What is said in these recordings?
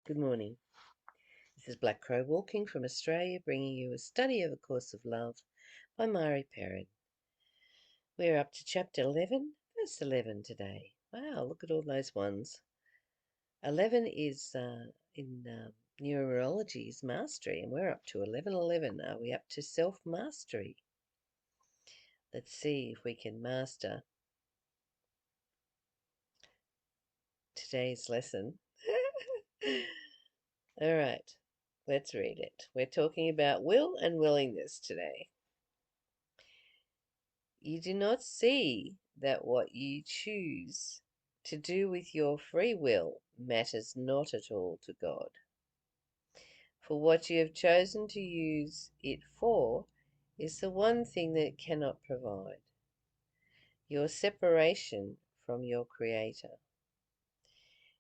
Good morning. This is Black Crow walking from Australia, bringing you a study of A Course of Love by Mari Perron. We're up to chapter 11, verse 11 today. Wow, look at all those ones. 11 is in numerology is mastery, and we're up to 11:11. Are we up to self-mastery? Let's see if we can master today's lesson. All right, let's read it. We're talking about will and willingness today. You do not see that what you choose to do with your free will matters not at all to God. For what you have chosen to use it for is the one thing that it cannot provide: your separation from your Creator.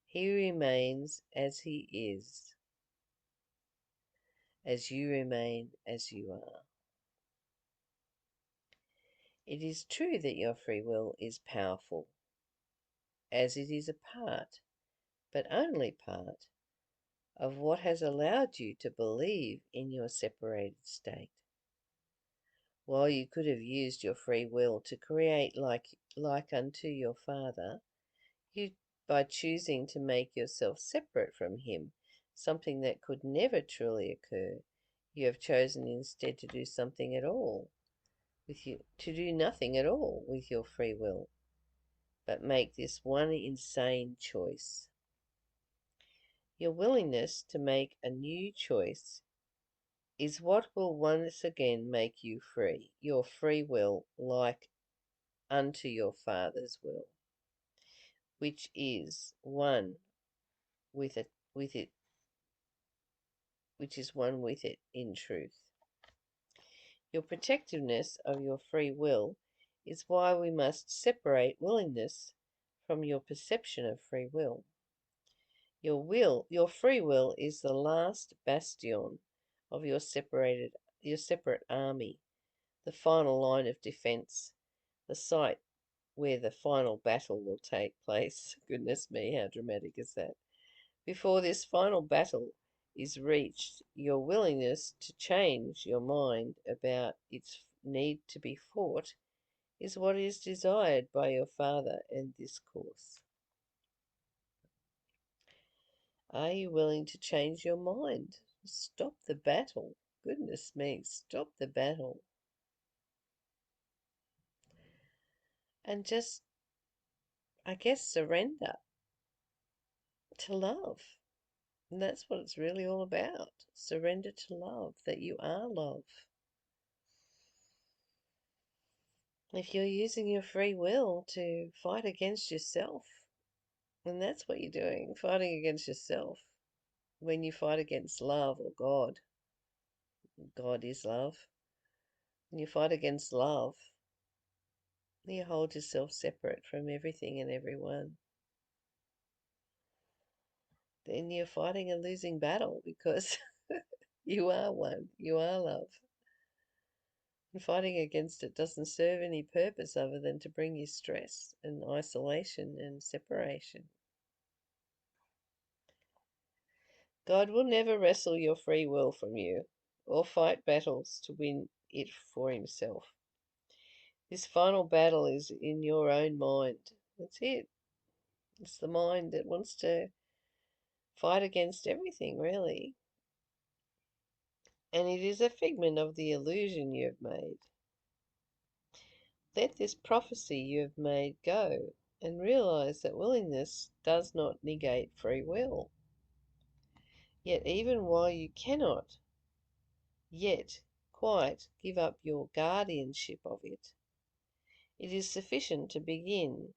He remains as He is, as you remain as you are. It is true that your free will is powerful, as it is a part, but only part, of what has allowed you to believe in your separated state. While you could have used your free will to create like unto your Father, you, by choosing to make yourself separate from Him, something that could never truly occur, you have chosen instead to do something at all to do nothing at all with your free will, but make this one insane choice. Your willingness to make a new choice is what will once again make you free, your free will like unto your Father's will, which is one with it, which is one with it in truth. Your protectiveness of your free will is why we must separate willingness from your perception of free will. Your free will is the last bastion of your separate army, the final line of defense, the site where the final battle will take place. Goodness me, how dramatic is that? Before this final battle is reached, your willingness to change your mind about its need to be fought is what is desired by your Father and this course. Are you willing to change your mind? Stop the battle. Goodness me, stop the battle. And just, I guess, surrender to love. And that's what it's really all about. Surrender to love, that you are love. If you're using your free will to fight against yourself, then that's what you're doing, fighting against yourself. When you fight against love or God, God is love. When you fight against love, you hold yourself separate from everything and everyone. Then you're fighting a losing battle because you are one, you are love. And fighting against it doesn't serve any purpose other than to bring you stress and isolation and separation. God will never wrestle your free will from you or fight battles to win it for Himself. This final battle is in your own mind. That's it. It's the mind that wants to fight against everything, really. And it is a figment of the illusion you have made. Let this prophecy you have made go and realize that willingness does not negate free will. Yet even while you cannot yet quite give up your guardianship of it, it is sufficient to begin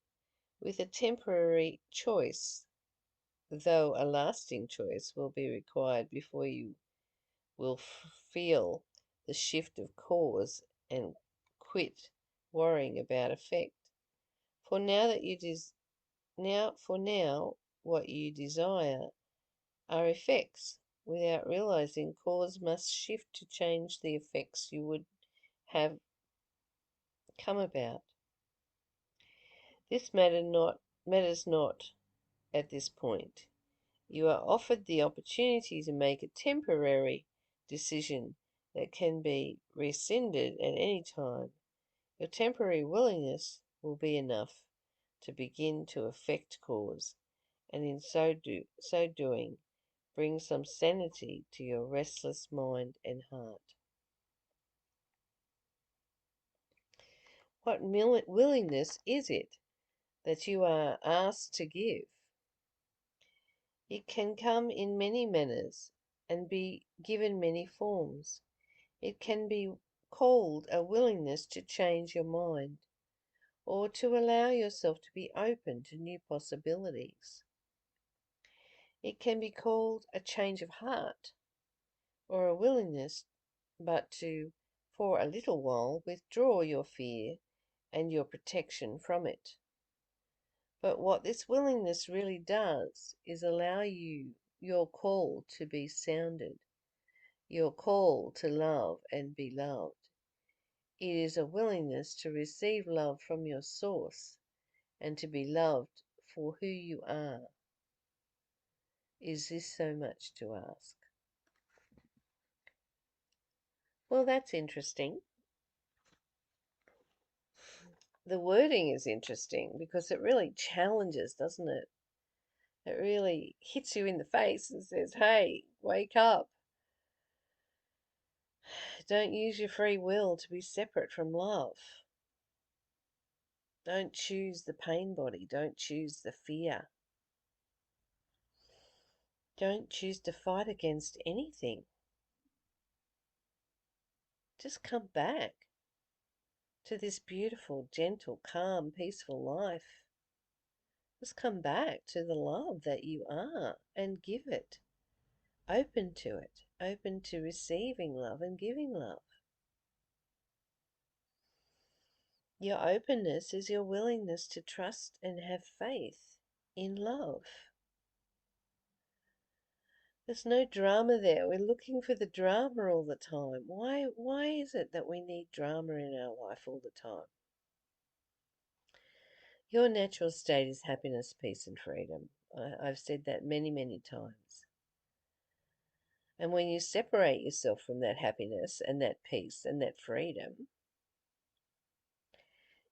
with a temporary choice, though a lasting choice will be required before you will feel the shift of cause and quit worrying about effect. For now what you desire are effects. Without realizing, cause must shift to change the effects you would have come about. This matters not at this point. You are offered the opportunity to make a temporary decision that can be rescinded at any time. Your temporary willingness will be enough to begin to affect cause, and in so doing, bring some sanity to your restless mind and heart. What willingness is it that you are asked to give? It can come in many manners and be given many forms. It can be called a willingness to change your mind, or to allow yourself to be open to new possibilities. It can be called a change of heart, or a willingness but to, for a little while, withdraw your fear and your protection from it. But what this willingness really does is allow your call to be sounded, your call to love and be loved. It is a willingness to receive love from your source and to be loved for who you are. Is this so much to ask? Well, that's interesting. The wording is interesting because it really challenges, doesn't it? It really hits you in the face and says, hey, wake up. Don't use your free will to be separate from love. Don't choose the pain body. Don't choose the fear. Don't choose to fight against anything. Just come back to this beautiful, gentle, calm, peaceful life. Just come back to the love that you are and give it. Open to it. Open to receiving love and giving love. Your openness is your willingness to trust and have faith in love. There's no drama there. We're looking for the drama all the time. Why is it that we need drama in our life all the time? Your natural state is happiness, peace, and freedom. I've said that many, many times. And when you separate yourself from that happiness and that peace and that freedom,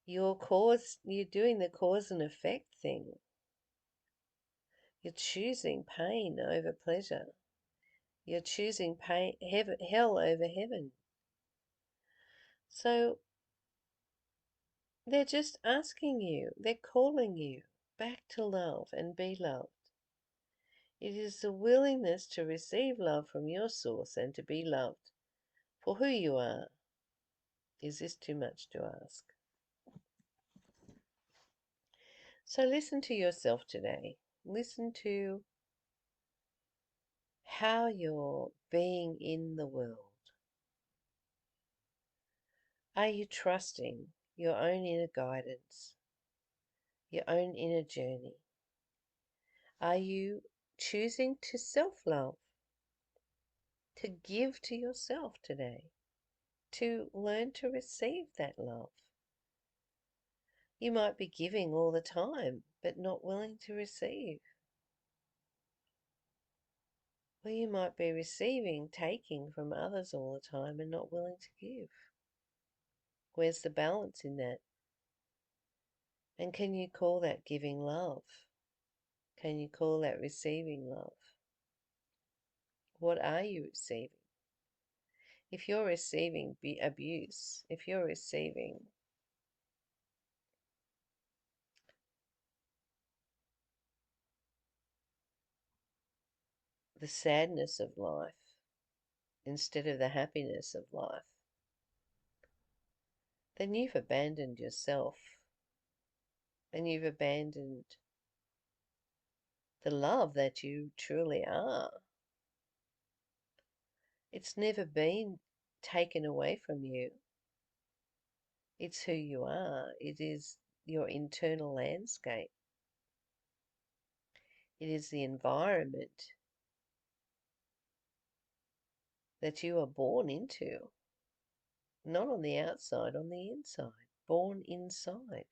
you're doing the cause and effect thing. You're choosing pain over pleasure. You're choosing hell over heaven. So they're just asking you, they're calling you back to love and be loved. It is the willingness to receive love from your source and to be loved for who you are. Is this too much to ask? So listen to yourself today. Listen to how you're being in the world. Are you trusting your own inner guidance, your own inner journey? Are you choosing to self-love, to give to yourself today, to learn to receive that love? You might be giving all the time, but not willing to receive. Or you might be taking from others all the time and not willing to give. Where's the balance in that? And can you call that giving love? Can you call that receiving love? What are you receiving? If you're receiving abuse, if you're receiving the sadness of life instead of the happiness of life, then you've abandoned yourself and you've abandoned the love that you truly are. It's never been taken away from you. It's who you are. It is your internal landscape. It is the environment that you are born into. Not on the outside, on the inside. Born inside.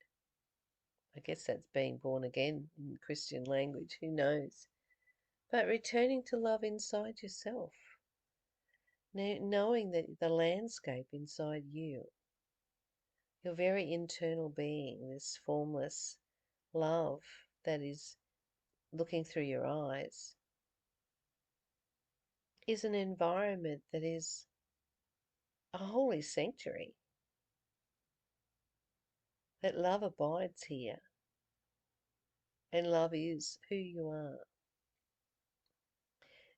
I guess that's being born again in Christian language. Who knows? but returning to love inside yourself, knowing that the landscape inside you, your very internal being, this formless love that is looking through your eyes, is an environment that is a holy sanctuary, that love abides here, and love is who you are.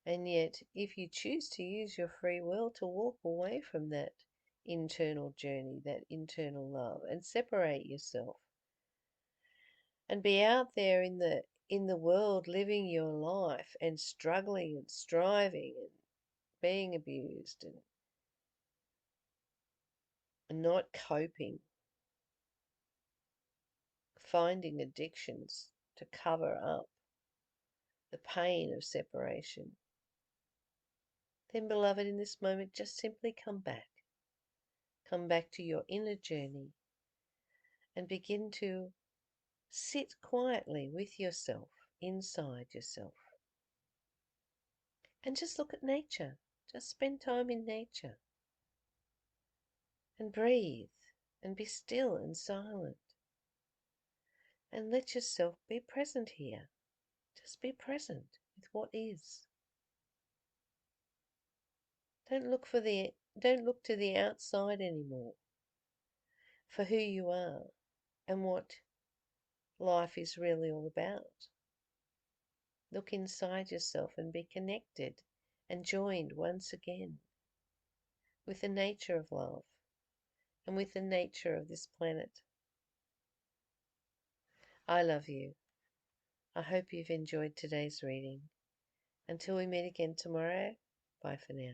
And yet, if you choose to use your free will to walk away from that internal journey, that internal love, and separate yourself, and be out there in the world living your life and struggling and striving and being abused and not coping, finding addictions to cover up the pain of separation, then, beloved, in this moment, just simply come back. Come back to your inner journey and begin to sit quietly with yourself, inside yourself, and just look at nature. Just spend time in nature and breathe and be still and silent and let yourself be present here. Just be present with what is. Don't look to the outside anymore for who you are and what life is really all about. Look inside yourself and be connected and joined once again with the nature of love and with the nature of this planet. I love you. I hope you've enjoyed today's reading. Until we meet again tomorrow, bye for now.